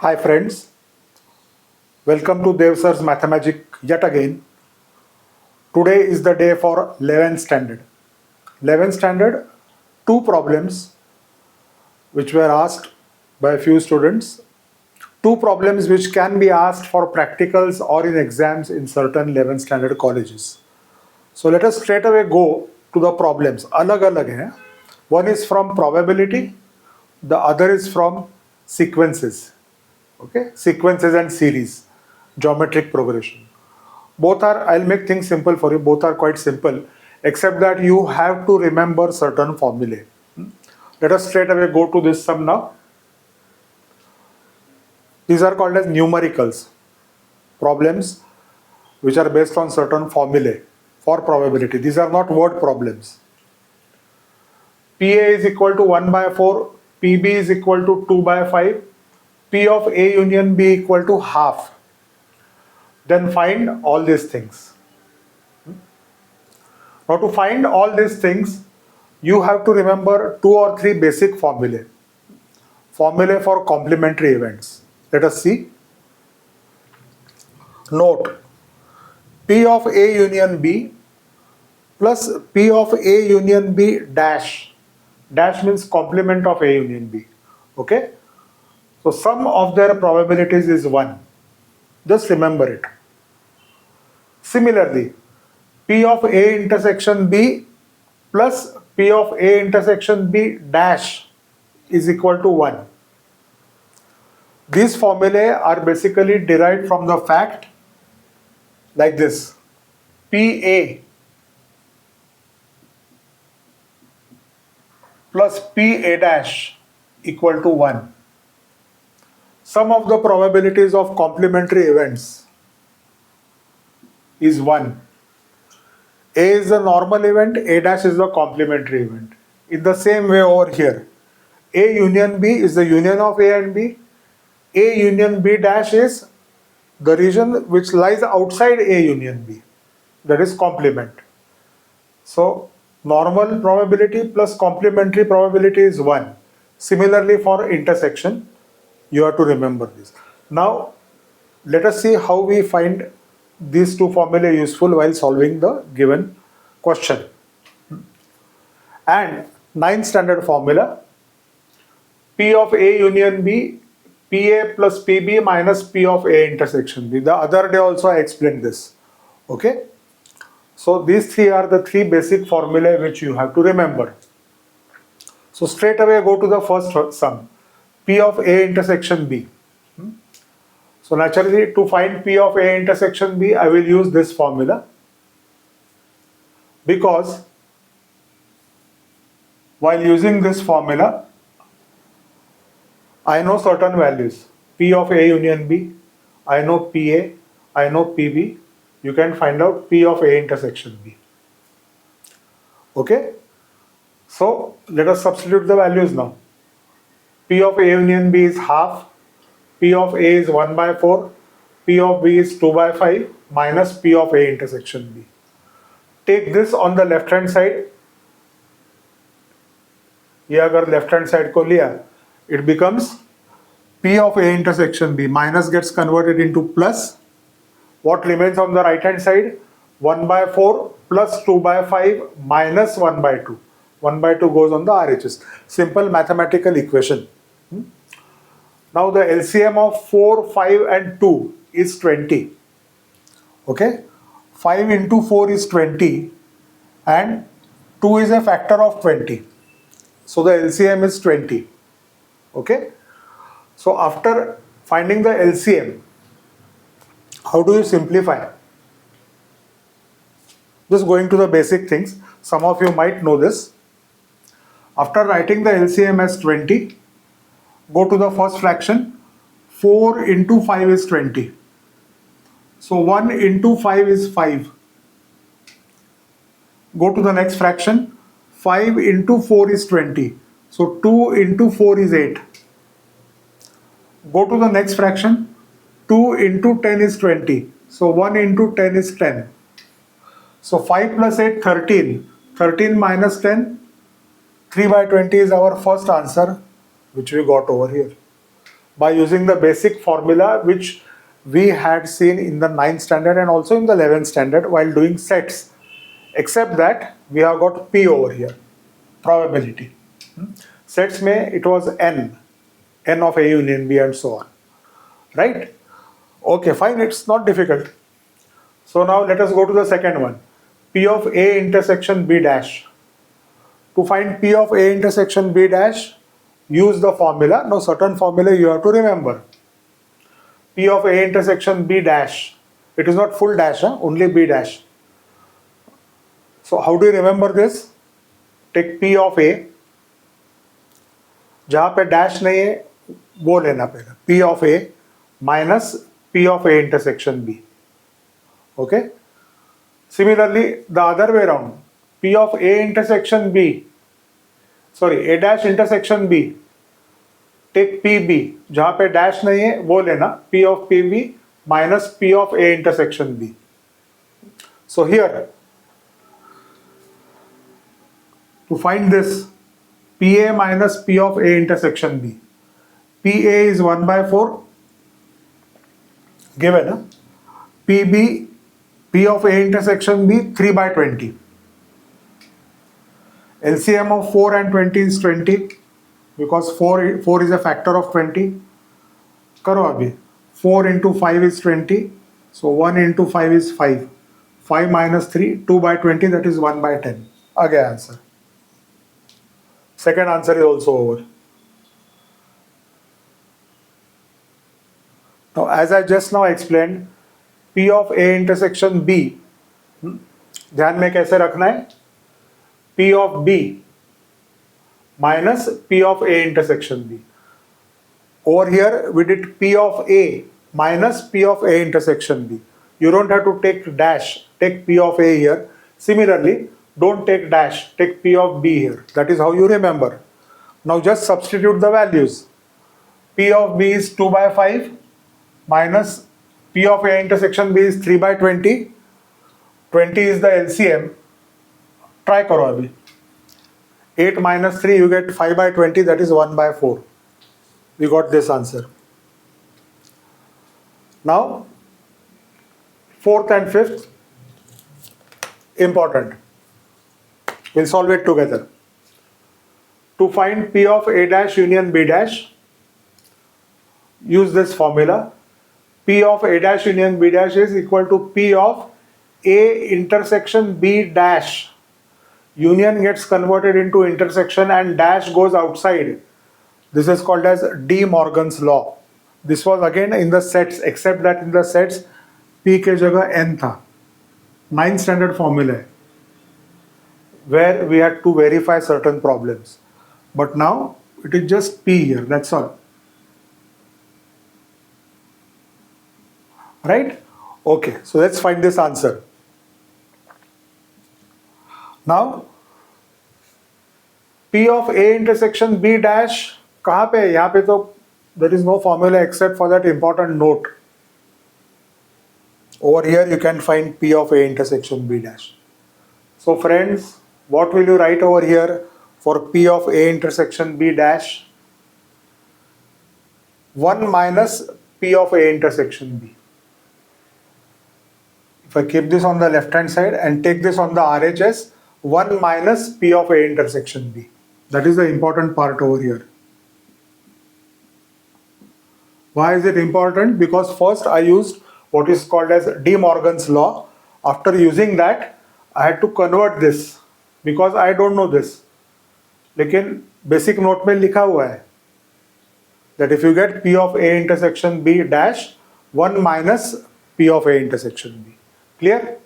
Hi friends, welcome to Dev Sir's Mathemagic yet again. Today is the day for 11th standard. 11th standard, two problems which were asked by a few students. Two problems which can be asked for practicals or in exams in certain 11th standard colleges. So let us straight away go to the problems. Alag alag hai. One is from probability, the other is from sequences. Okay, sequences and series, geometric progression. Both are, I'll make things simple for you, both are quite simple, except that you have to remember certain formulae. Let us straight away go to this sum now. These are called as numericals, problems which are based on certain formulae for probability. These are not word problems. PA is equal to 1 by 4, PB is equal to 2 by 5, P of A union B equal to half. Then find all these things. Now to find all these things, you have to remember two or three basic formulae. Formulae for complementary events. Let us see. Note, P of A union B plus P of A union B dash. Dash means complement of A union B. Okay? So sum of their probabilities is 1. Just remember it. Similarly, P of A intersection B plus P of A intersection B dash is equal to 1. These formulae are basically derived from the fact like this. PA plus PA dash equal to 1. Sum of the probabilities of complementary events is 1. A is the normal event, A dash is the complementary event. In the same way over here, A union B is the union of A and B. A union B dash is the region which lies outside A union B, that is complement. So normal probability plus complementary probability is 1. Similarly for intersection, you have to remember this. Now let us see how we find these two formulae useful while solving the given question. And 9th standard formula, P of A union B, PA plus PB minus P of A intersection B. The other day also I explained this. Okay. So these three are the three basic formulae which you have to remember. So straight away go to the first sum, P of A intersection B. So naturally to find P of A intersection B, I will use this formula, because while using this formula, I know certain values. P of A union B, I know PA, I know PB. You can find out P of A intersection B. Okay? So let us substitute the values now. P of A union B is half, P of A is 1 by 4, P of B is 2 by 5 minus P of A intersection B. Take this on the left hand side. ये अगर left hand side को लिया, it becomes P of A intersection B. Minus gets converted into plus. What remains on the right hand side? 1 by 4 plus 2 by 5 minus 1 by 2. 1 by 2 goes on the RHS. Simple mathematical equation. Now the LCM of 4, 5 and 2 is 20. Okay? 5 into 4 is 20 and 2 is a factor of 20. So the LCM is 20. Okay? So after finding the LCM, how do you simplify? Just going to the basic things. Some of you might know this. After writing the LCM as 20, go to the first fraction. 4 into 5 is 20. So 1 into 5 is 5. Go to the next fraction. 5 into 4 is 20. So 2 into 4 is 8. Go to the next fraction. 2 into 10 is 20. So 1 into 10 is 10. So 5 plus 8, 13. 13 minus 10, 3 by 20 is our first answer, which we got over here. by using the basic formula which we had seen in the 9th standard and also in the 11th standard while doing sets, except that we have got P over here, probability. Sets mein it was N of A union B and so on, right? Okay, fine, it's not difficult. So now let us go to the second one, P of A intersection B dash. To find P of A intersection B dash, use the formula. Now certain formula you have to remember. P of A intersection B dash, it is not full dash, only B dash. So how do you remember this? Take P of A, जहाँ पे dash नहीं है वो लेना पड़ेगा, P of A minus P of A intersection B. Okay? Similarly, the other way around, P of A intersection B, sorry, A dash intersection B, take PB, जहाँ पे dash नहीं है वो लेना, P of PB minus P of A intersection B. So here, to find this, PA minus P of A intersection B. PA is 1 by 4, given. PB, P of A intersection B, 3 by 20. LCM of 4 and 20 is 20, because 4 is a factor of 20. Karo abhi. 4 into 5 is 20, so 1 into 5 is 5. 5 minus 3, 2 by 20, that is 1 by 10. Again answer. Second answer is also over. Now, as I just now explained, P of A intersection B, ध्यान में कैसे रखना है? P of B minus P of A intersection B. Over here, we did P of A minus P of A intersection B. You don't have to take dash, take P of A here. Similarly, don't take dash, take P of B here. That is how you remember. Now just substitute the values. P of B is 2 by 5 minus P of A intersection B is 3 by 20. 20 is the LCM. Try karo abhi. 8 minus 3, you get 5 by 20, that is 1 by 4. We got this answer. Now, fourth and fifth, important. We'll solve it together. To find P of A dash union B dash, use this formula. P of A dash union B dash is equal to P of A intersection B dash. Union gets converted into intersection and dash goes outside. This is called as De Morgan's law. This was again in the sets, except that in the sets P के जगह N था. 9th standard formula where we had to verify certain problems. But now it is just P here, that's all. Right? Okay, so let's find this answer. Now, P of A intersection B dash, कहाँ पे है? यहाँ पे तो there is no formula except for that important note. Over here you can find P of A intersection B dash. So friends, what will you write over here for P of A intersection B dash? 1 minus P of A intersection B. If I keep this on the left hand side and take this on the RHS, 1 minus P of A intersection B. That is the important part over here. Why is it important? Because first I used what is called as De Morgan's law. After using that, I had to convert this because I don't know this. लेकिन basic note में लिखा हुआ है that if you get P of A intersection B dash, 1 minus P of A intersection B. Clear?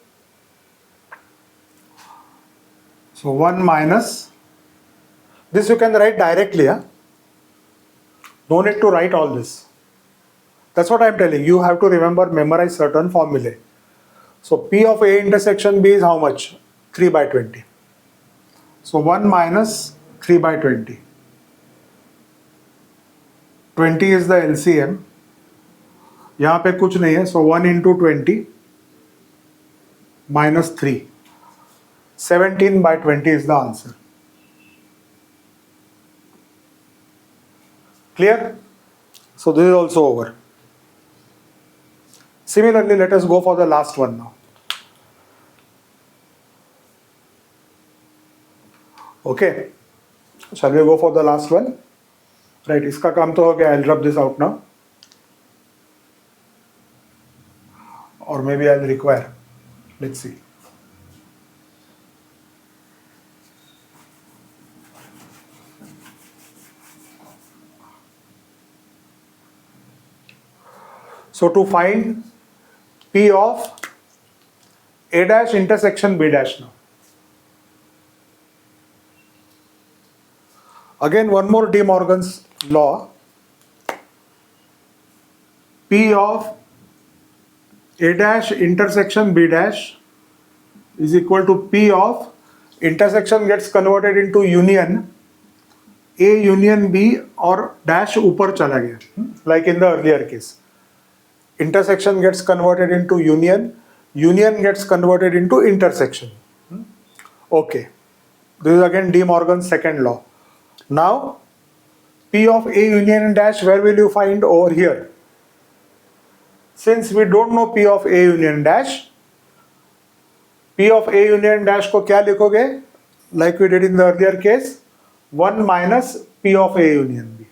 So 1 minus, this you can write directly. No need to write all this. That's what I am telling you. You have to remember, memorize certain formulae. So P of A intersection B is how much? 3 by 20. So 1 minus 3 by 20. 20 is the LCM. यहाँ पे कुछ नहीं है. So 1 into 20 minus 3. 17 by 20 is the answer. Clear? So this is also over. Similarly, let us go for the last one now. Okay, shall we go for the last one? Right, इसका काम तो हो गया. I'll rub this out now. Or maybe I'll require. Let's see. So to find P of A dash intersection B dash now. Again, one more De Morgan's law. P of A dash intersection B dash is equal to P of intersection gets converted into union. A union B or dash ऊपर चला गया, like in the earlier case. Intersection gets converted into union. Union gets converted into intersection. Okay. This is again De Morgan's second law. Now, P of A union dash, where will you find over here? Since we don't know P of A union dash, P of A union dash को क्या लिखोगे? Like we did in the earlier case, 1 minus P of A union B.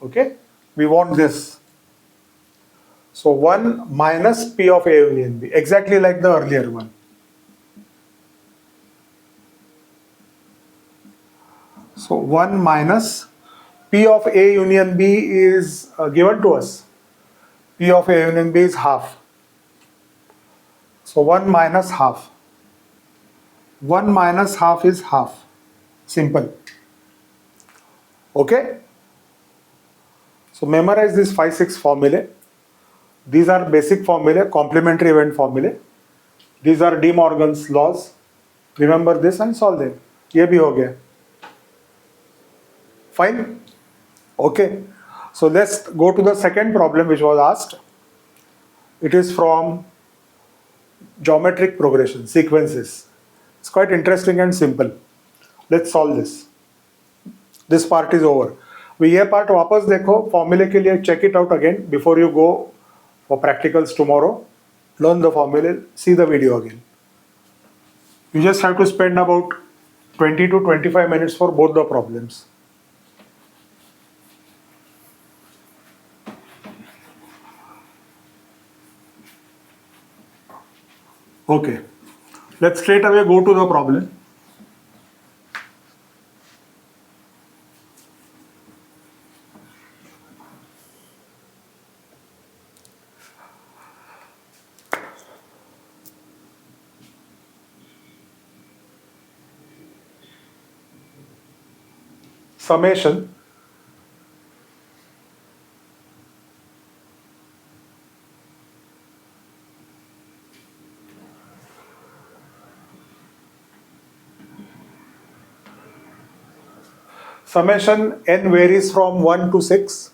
Okay? We want this. So 1 minus P of A union B, exactly like the earlier one. So 1 minus P of A union B is given to us. P of A union B is half. So 1 minus half. 1 minus half is half. Simple. Okay? So memorize these 5-6 formulae. These are basic formulae, complementary event formulae. These are De Morgan's laws. Remember this and solve them. ये भी हो गया. Fine? Okay. So let's go to the second problem which was asked. It is from geometric progression, sequences. It's quite interesting and simple. Let's solve this. This part is over. We ये part वापस देखो, formula के लिए check it out again before you go for practicals tomorrow. Learn the formula, see the video again. You just have to spend about 20 to 25 minutes for both the problems. Okay, let's straight away go to the problem. Summation Summation n varies from 1 to 6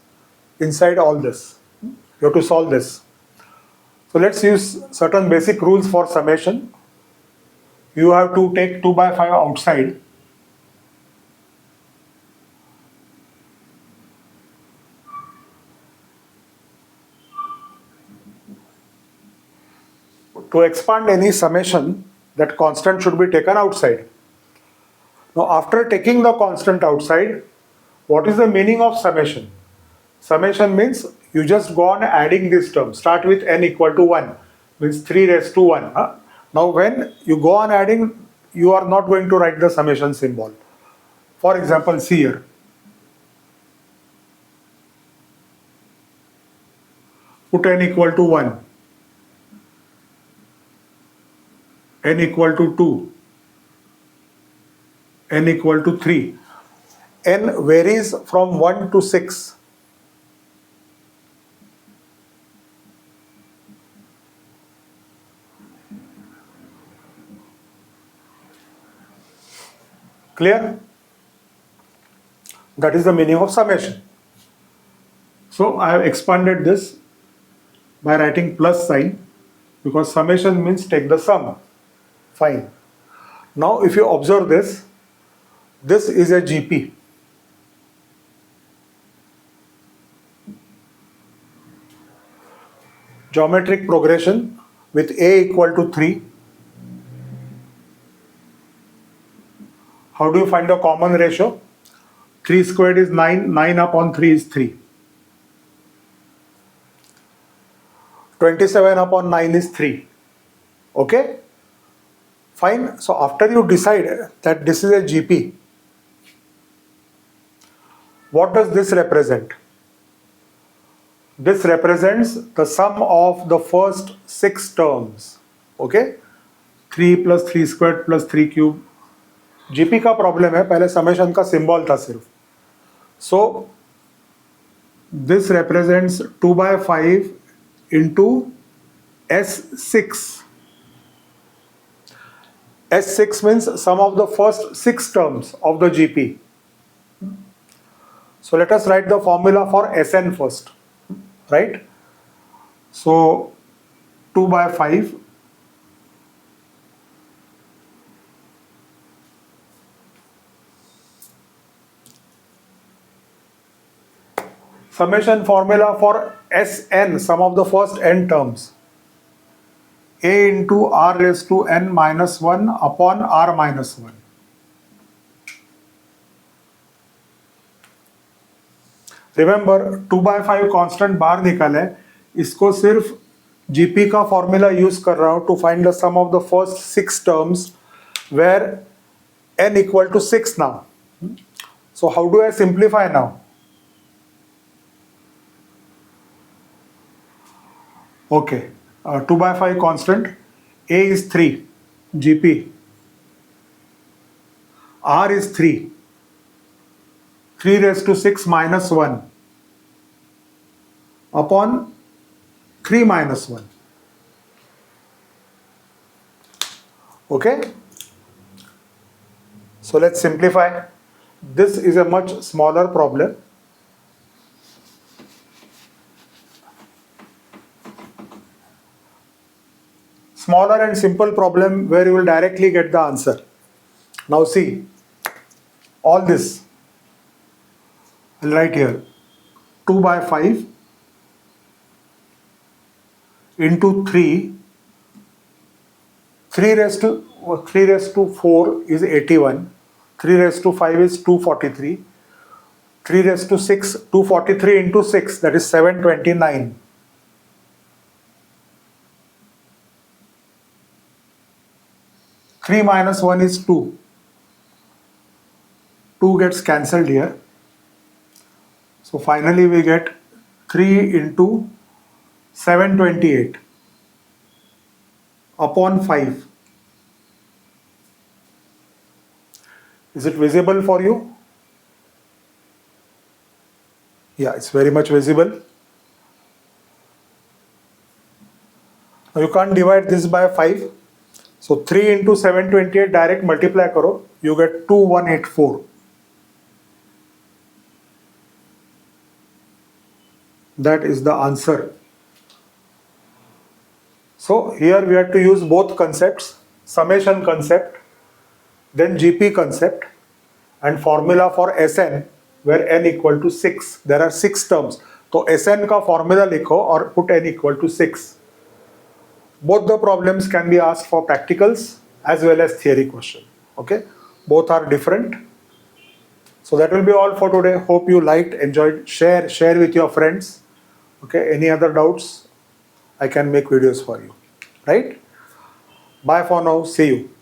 inside all this. You have to solve this. So let's use certain basic rules for summation. You have to take 2 by 5 outside. To expand any summation, that constant should be taken outside. Now, after taking the constant outside, what is the meaning of summation? Summation means you just go on adding this term. Start with n equal to 1, means 3 raised to 1. Now, when you go on adding, you are not going to write the summation symbol. For example, see here. Put n equal to 1, n equal to 2, n equal to 3. N varies from 1 to 6. Clear? That is the meaning of summation. So I have expanded this by writing plus sign, because summation means take the sum. Fine. Now if you observe this, this is a GP. geometric progression with a equal to 3. How do you find the common ratio? 3 squared is 9, 9 upon 3 is 3. 27 upon 9 is 3. Okay? Fine. So after you decide that this is a GP, what does this represent? This represents the sum of the first 6 terms. Okay? 3 plus 3 squared plus 3 cube. GP का problem है, पहले summation का symbol था सिर्फ. So this represents 2 by 5 into S6. S6 means sum of the first 6 terms of the GP. So let us write the formula for Sn first, right? So 2 by 5 summation formula for Sn, sum of the first n terms, a into r raised to n minus 1 upon r minus 1. Remember 2 by 5 constant बाहर निकाले, इसको सिर्फ GP का formula use कर रहा हूं to find the sum of the first 6 terms where n equal to 6 now. So how do I simplify now? Okay, 2 by 5 constant, a is 3, gp, r is 3, 3 raised to 6 minus 1 upon 3 minus 1. Okay, so let's simplify. This is a much smaller problem. Smaller and simple problem where you will directly get the answer. Now see, all this, I'll write here, 2 by 5 into 3, 3 raised to 4 is 81, 3 raised to 5 is 243, 3 raised to 6, 243 into 6, that is 729. 3 minus 1 is 2. 2 gets cancelled here. So finally we get 3 into 728 upon 5. Is it visible for you? Yeah, it's very much visible. Now you can't divide this by 5. So 3 into 728 direct multiply karo, you get 2184. That is the answer. So here we have to use both concepts, summation concept, then GP concept, and formula for Sn where n equal to 6. There are 6 terms. So Sn का formula लिखो और put n equal to 6. Both the problems can be asked for practicals as well as theory question. Okay, both are different. So that will be all for today. Hope you liked, enjoyed. Share with your friends. Okay, any other doubts, I can make videos for you. Right? Bye for now. See you.